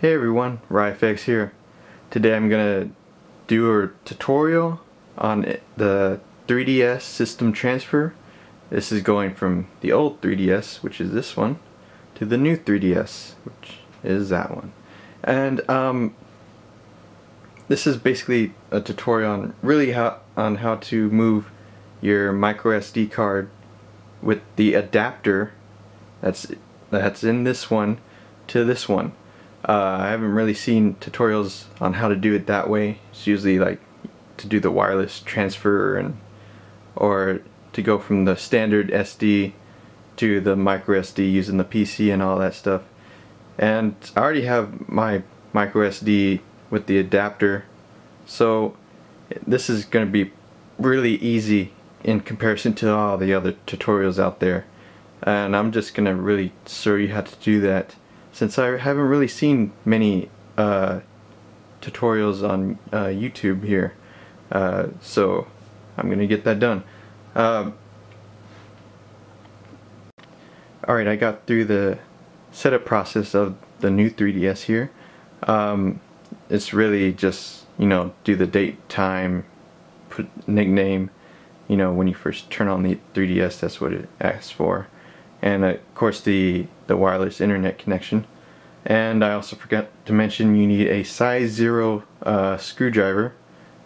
Hey everyone, RyFX here. Today I'm gonna do a tutorial on the 3DS system transfer. This is going from the old 3DS, which is this one, to the new 3DS, which is that one. And this is basically a tutorial on how to move your micro SD card with the adapter that's in this one to this one. I haven't really seen tutorials on how to do it that way. It's usually like to do the wireless transfer or to go from the standard SD to the micro SD using the PC and all that stuff. And I already have my micro SD with the adapter, so this is going to be really easy in comparison to all the other tutorials out there. And I'm just going to really show you how to do that, since I haven't really seen many tutorials on YouTube here. So I'm gonna get that done. Alright, I got through the setup process of the new 3DS here. It's really just, do the date, time, put nickname. When you first turn on the 3DS, that's what it asks for. And of course the wireless internet connection. And I also forgot to mention you need a size 0 screwdriver,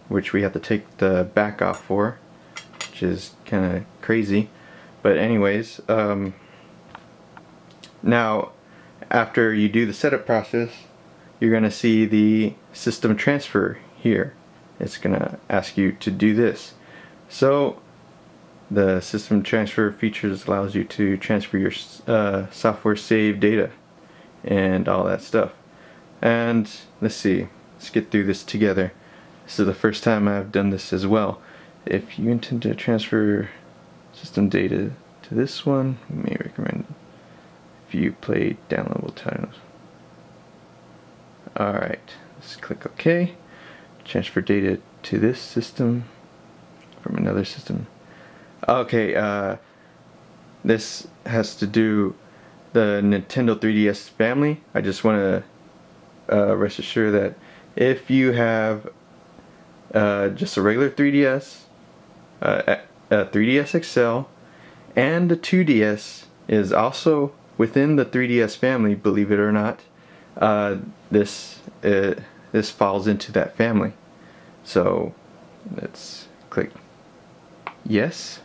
which we have to take the back off for, which is kind of crazy. But anyways, now after you do the setup process, you're gonna see the system transfer here. It's gonna ask you to do this. So the system transfer features allows you to transfer your software save data and all that stuff. And let's get through this together. This is the first time I've done this as well. If you intend to transfer system data to this one, we may recommend view play downloadable titles. Alright, let's click OK. Transfer data to this system from another system. Okay, this has to do the Nintendo 3DS family. I just want to rest assured that if you have just a regular 3DS, a 3DS XL, and the 2DS is also within the 3DS family, believe it or not, this falls into that family. So let's click yes.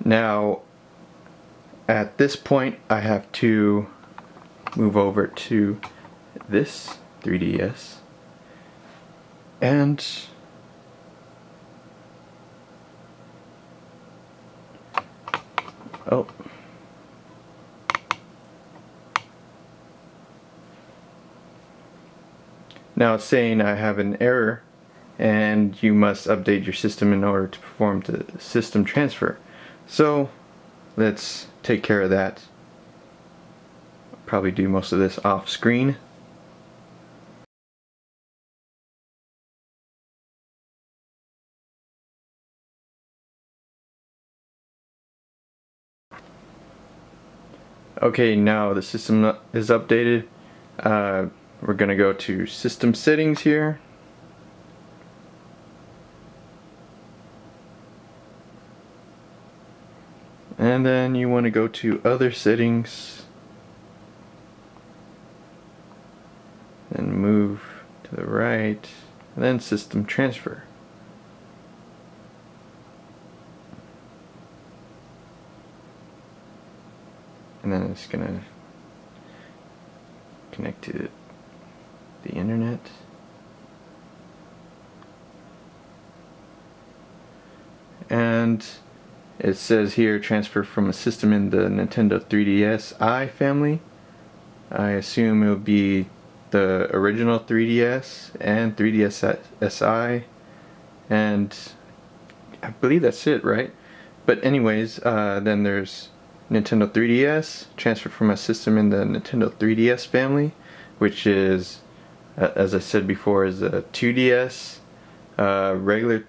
Now, at this point, I have to move over to this 3DS and now it's saying I have an error and you must update your system in order to perform the system transfer. So let's take care of that. I'll probably do most of this off screen. Okay, now the system is updated. We're gonna go to system settings here. And then you want to go to other settings and move to the right, and then system transfer. And then it's gonna connect to the internet. And it says here transfer from a system in the Nintendo 3DS family. I assume it will be the original 3DS and 3DS SI, and I believe that's it, right? But anyways, then there's Nintendo 3DS, transfer from a system in the Nintendo 3DS family, which is, as I said before, is a 2DS, regular,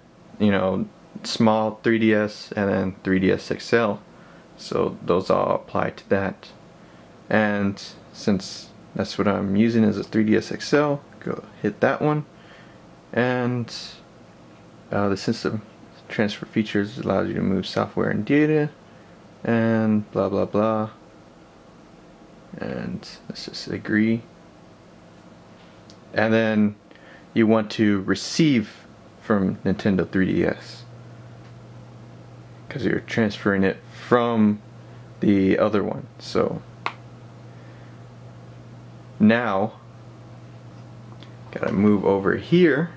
small 3DS and then 3DS XL. So those all apply to that. And since that's what I'm using as a 3DS XL, go hit that one. And the system transfer features allows you to move software and data and blah blah blah. And let's just agree. And then you want to receive from Nintendo 3DS because you're transferring it from the other one. So now gotta move over here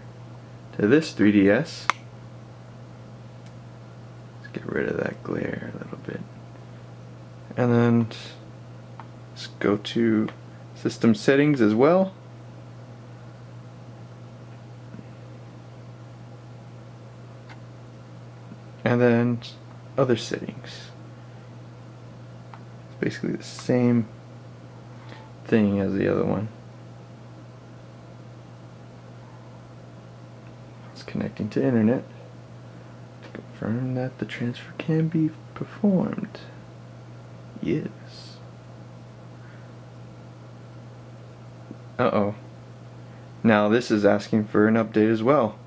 to this 3DS. Let's get rid of that glare a little bit. And then let's go to system settings as well. And then other settings. It's basically the same thing as the other one. It's connecting to internet to confirm that the transfer can be performed. Yes. Uh-oh. Now this is asking for an update as well.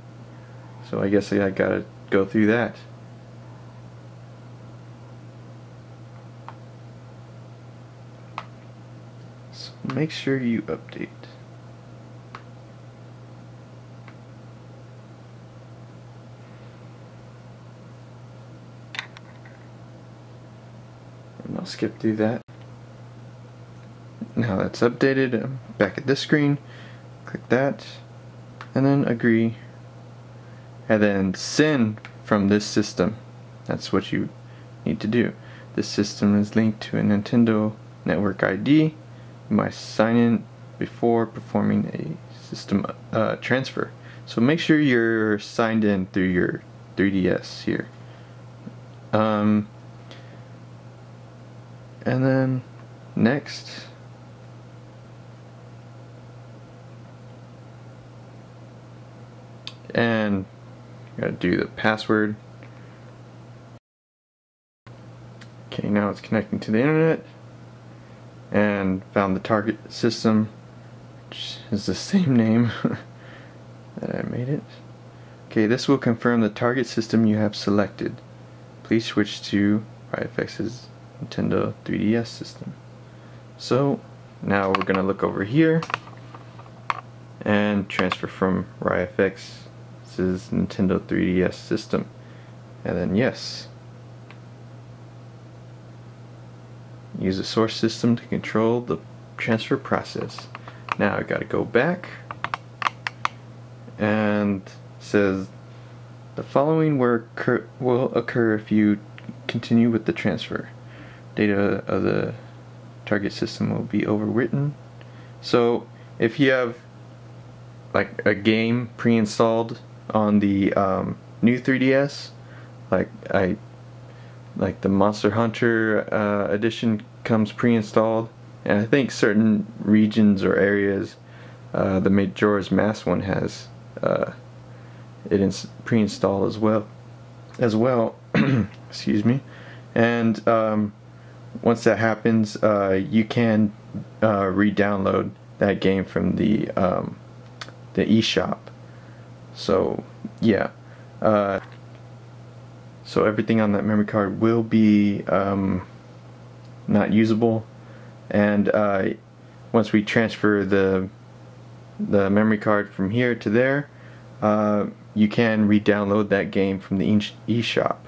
So I guess I gotta go through that. So make sure you update. And I'll skip through that. Now that's updated, I'm back at this screen. Click that, and then agree, and then send from this system. That's what you need to do. This system is linked to a Nintendo Network ID. You must sign in before performing a system transfer. So make sure you're signed in through your 3DS here. And then next. And you gotta do the password. Okay, now it's connecting to the internet and found the target system, which is the same name that I made it. Okay, this will confirm the target system you have selected. Please switch to RIFX's Nintendo 3DS system. So now we're gonna look over here and transfer from RIFX. This is Nintendo 3DS system, and then yes. Use the source system to control the transfer process. Now I gotta go back, and it says the following will occur if you continue with the transfer. Data of the target system will be overwritten. So if you have like a game pre-installed on the new 3DS, like the Monster Hunter edition comes pre-installed, and I think certain regions or areas, the Majora's Mask one has it pre-installed as well. Excuse me. And once that happens, you can re-download that game from the eShop. So yeah, so everything on that memory card will be not usable, and once we transfer the memory card from here to there, you can re-download that game from the eShop,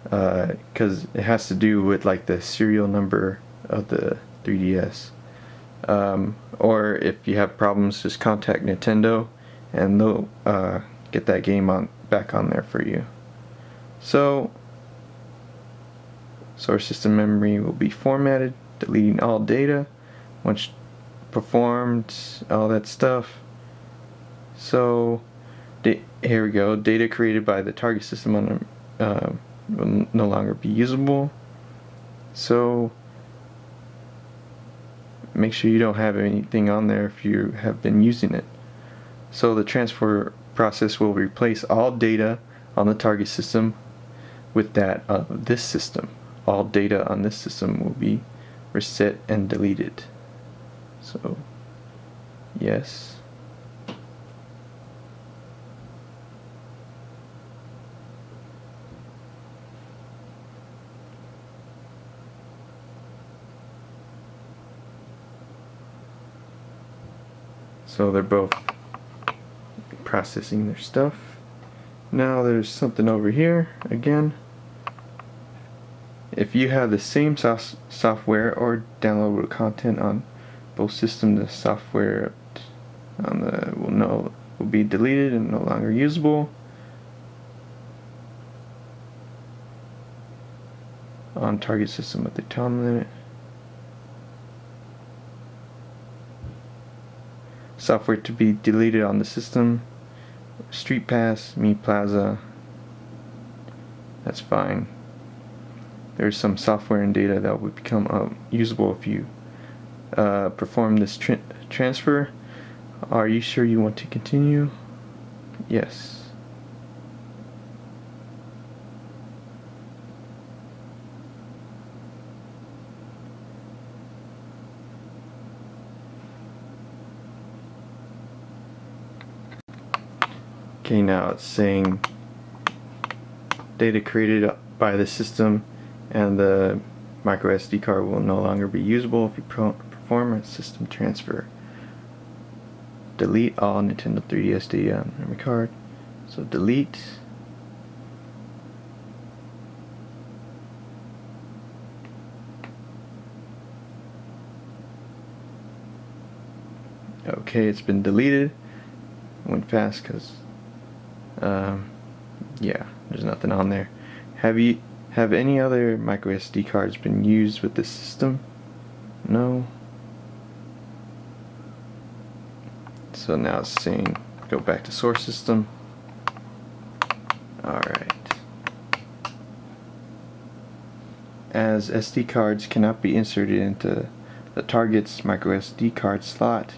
because it has to do with like the serial number of the 3DS. Or if you have problems, just contact Nintendo and they'll get that game back on there for you. So source system memory will be formatted, deleting all data once performed, all that stuff. So here we go. Data created by the target system will no longer be usable. So make sure you don't have anything on there if you have been using it. So the transfer process will replace all data on the target system with that of this system. All data on this system will be reset and deleted. So, yes. So they're both processing their stuff. Now there's something over here again. If you have the same software or downloadable content on both systems, the software will be deleted and no longer usable. On target system with the time limit. Software to be deleted on the system: Street Pass, Me Plaza. That's fine. There's some software and data that will become usable if you perform this transfer. Are you sure you want to continue? Yes. Okay, now it's saying data created by the system and the micro SD card will no longer be usable if you perform a system transfer. Delete all Nintendo 3DS data on memory card. So delete. Okay, it's been deleted. It went fast because yeah, there's nothing on there. Have any other micro SD cards been used with this system? No. So now it's saying go back to source system. Alright. As SD cards cannot be inserted into the target's micro SD card slot,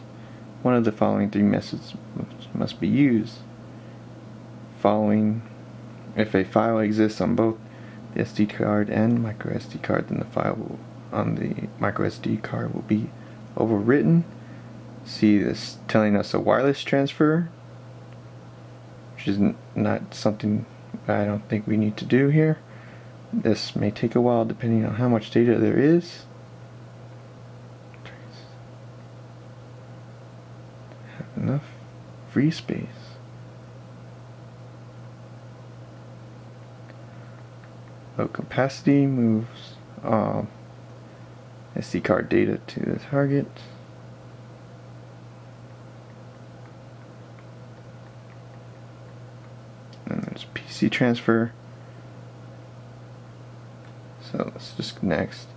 one of the following three methods must be used. If a file exists on both the SD card and micro SD card, then the file on the micro SD card will be overwritten. See, this telling us a wireless transfer, which is not something I don't think we need to do here. This may take a while depending on how much data there is. Have enough free space. Low capacity moves SD card data to the target. And there's PC transfer. So let's just next.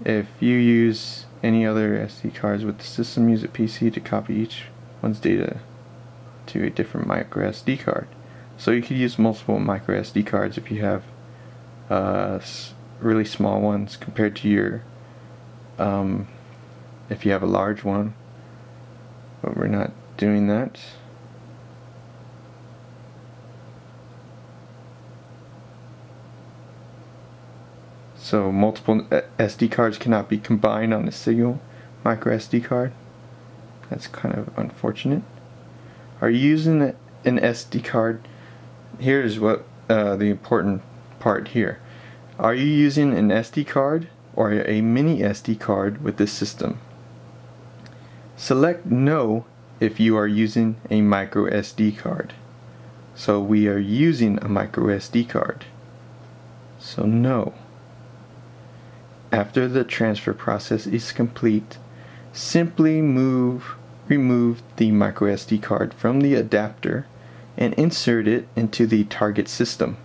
If you use any other SD cards with the system, use a PC to copy each one's data to a different micro SD card. So you could use multiple micro SD cards if you have really small ones compared to your if you have a large one, but we're not doing that. So multiple SD cards cannot be combined on a single micro SD card. That's kind of unfortunate. Are you using an SD card? Here's what the important part here. Are you using an SD card or a mini SD card with this system? Select no if you are using a micro SD card. So we are using a micro SD card. So no. After the transfer process is complete, simply remove the micro SD card from the adapter and insert it into the target system.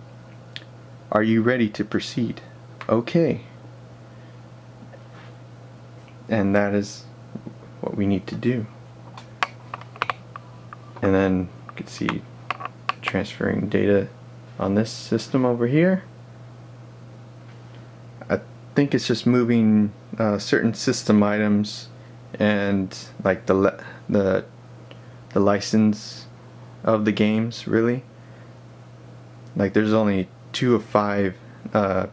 Are you ready to proceed? Okay. And that is what we need to do. And then you can see transferring data on this system over here. I think it's just moving certain system items and like the license of the games, really. Like there's only 2 of 5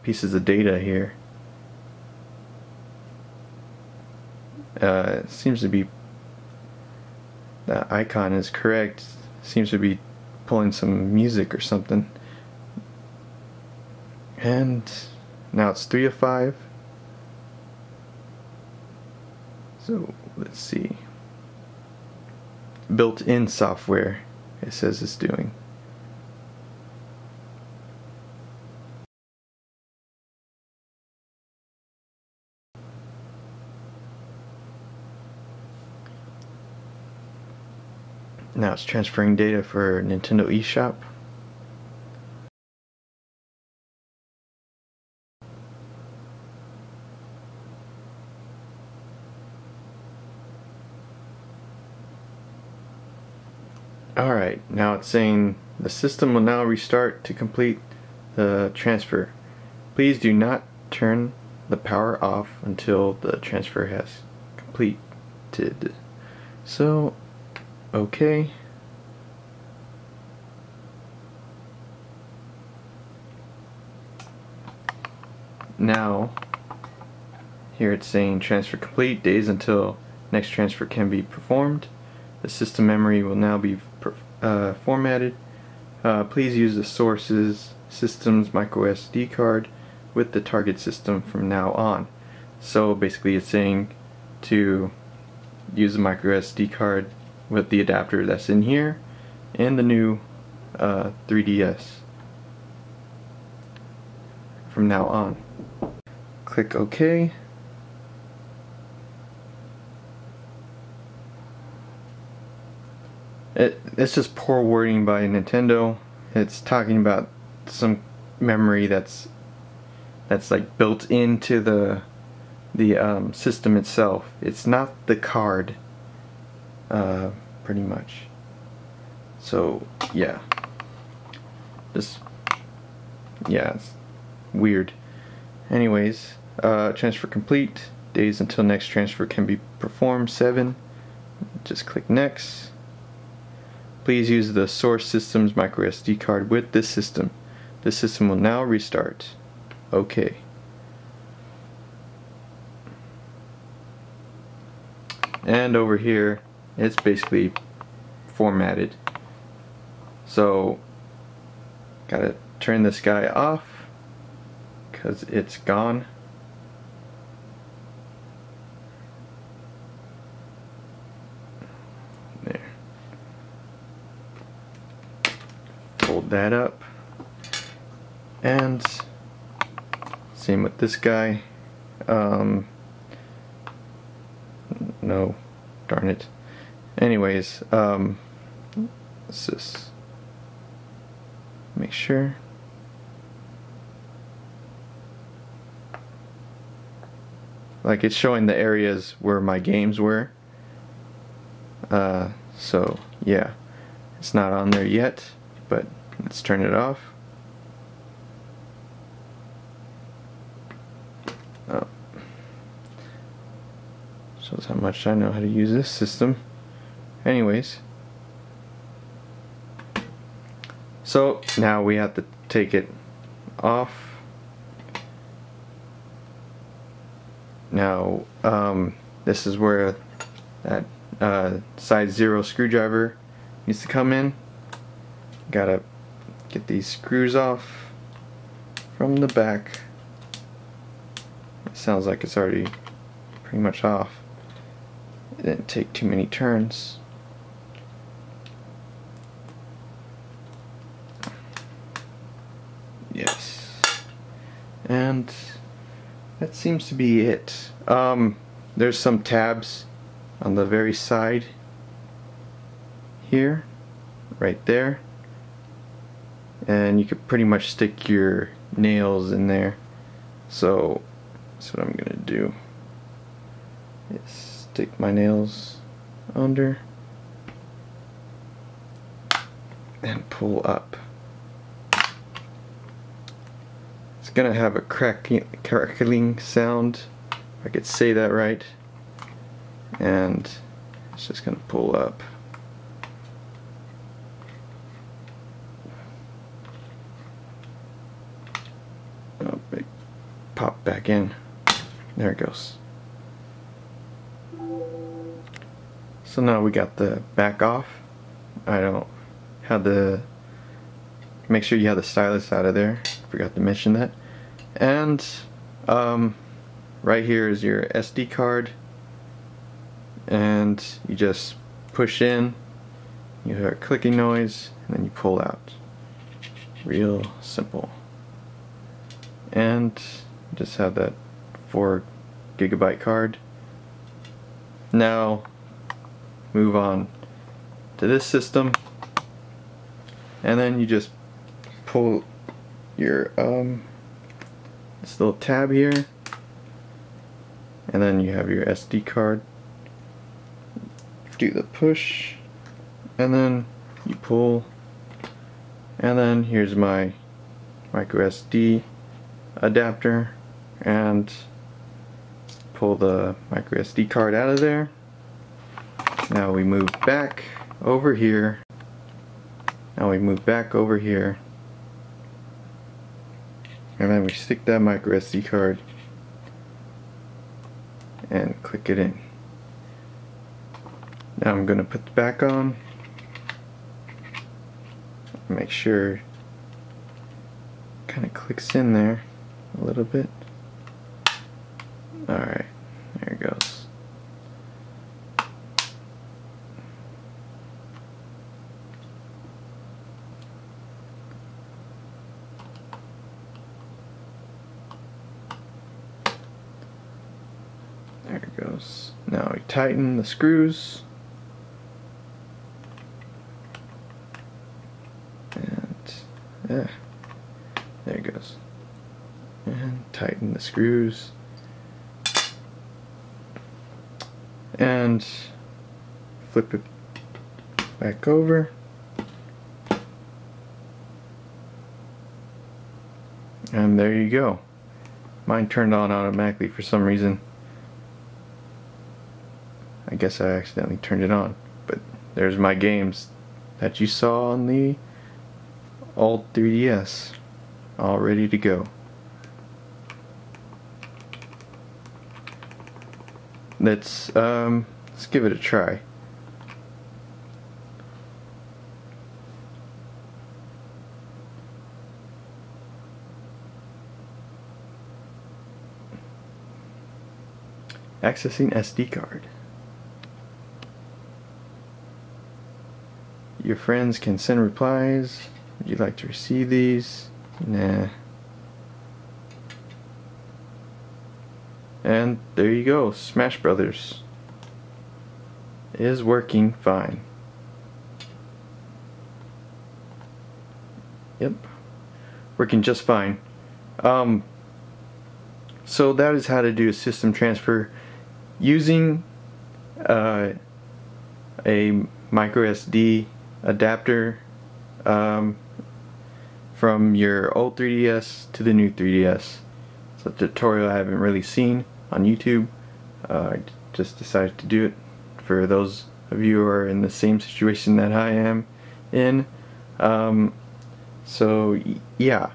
pieces of data here. It seems to be, that icon is correct. Seems to be pulling some music or something. And now it's 3 of 5. So let's see. Built-in software, it says it's doing. Now it's transferring data for Nintendo eShop. Alright, now it's saying the system will now restart to complete the transfer. Please do not turn the power off until the transfer has completed. So, okay. Now, here it's saying transfer complete, days until next transfer can be performed. The system memory will now be formatted. Please use the source's system's micro SD card with the target system from now on. So basically it's saying to use the micro SD card with the adapter that's in here and the new 3DS from now on. Click OK. It's just poor wording by Nintendo. It's talking about some memory that's like built into the system itself. It's not the card, pretty much. So yeah, it's weird. Anyways, transfer complete. Days until next transfer can be performed 7. Just click next. Please use the source system's micro SD card with this system. The system will now restart. Okay. And over here, it's basically formatted. So, gotta turn this guy off because it's gone. There. Fold that up. And same with this guy. No, darn it. Anyways, let's just make sure. Like it's showing the areas where my games were. So yeah, it's not on there yet, but let's turn it off. Oh. Shows how much I know how to use this system. Anyways, so now we have to take it off. Now this is where that size 0 screwdriver needs to come in. Gotta get these screws off from the back. It sounds like it's already pretty much off. It didn't take too many turns. Yes. And that seems to be it. There's some tabs on the very side here, right there. And you could pretty much stick your nails in there. So that's what I'm gonna do. Is stick my nails under and pull up. It's gonna have a crackling sound, if I could say that right. And it's just gonna pull up. pop back in. There it goes. So now we got the back off. I don't have the, make sure you have the stylus out of there. Forgot to mention that. And right here is your SD card, and you just push in, you hear a clicking noise, and then you pull out. Real simple. And just have that 4 GB card. Now move on to this system, and then you just pull your this little tab here, and then you have your SD card. Do the push, and then you pull, and then here's my micro SD adapter, and pull the micro SD card out of there. Now we move back over here. And then we stick that micro SD card and click it in. Now I'm going to put the back on. Make sure it kind of clicks in there a little bit. Alright, there it goes. There it goes. Now we tighten the screws. And yeah, there it goes. And tighten the screws. And flip it back over. And there you go. Mine turned on automatically for some reason. I guess I accidentally turned it on. But there's my games that you saw on the old 3DS, all ready to go. Let's give it a try. Accessing SD card. Your friends can send replies. Would you like to receive these? Nah. And there you go. Smash Brothers is working fine. Yep. Working just fine. So that is how to do a system transfer using a micro SD adapter from your old 3DS to the new 3DS. It's a tutorial I haven't really seen on YouTube. I just decided to do it for those of you who are in the same situation that I am in. So yeah,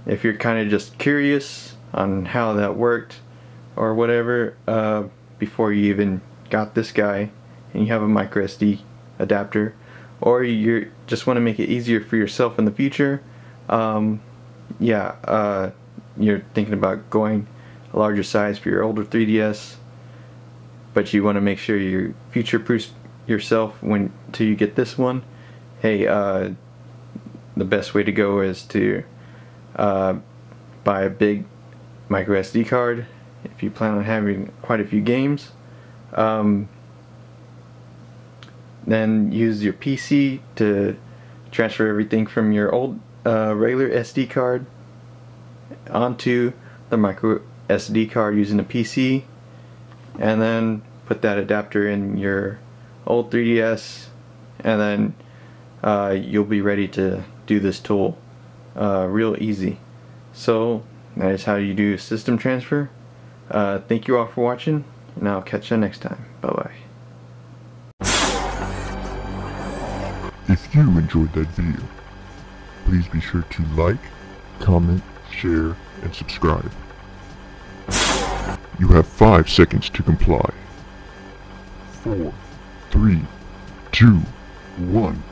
if you're kind of just curious on how that worked or whatever, before you even got this guy and you have a micro SD adapter, or you just want to make it easier for yourself in the future, yeah, you're thinking about going a larger size for your older 3DS, but you want to make sure you future-proof yourself till you get this one. Hey, the best way to go is to buy a big micro SD card if you plan on having quite a few games. Then use your PC to transfer everything from your old regular SD card onto the micro SD card using the PC, and then put that adapter in your old 3DS, and then you'll be ready to do this tool real easy. So that is how you do system transfer. Thank you all for watching, and I'll catch you next time. Bye bye. If you enjoyed that video, please be sure to like, comment, share, and subscribe. You have 5 seconds to comply. 4, 3, 2, 1.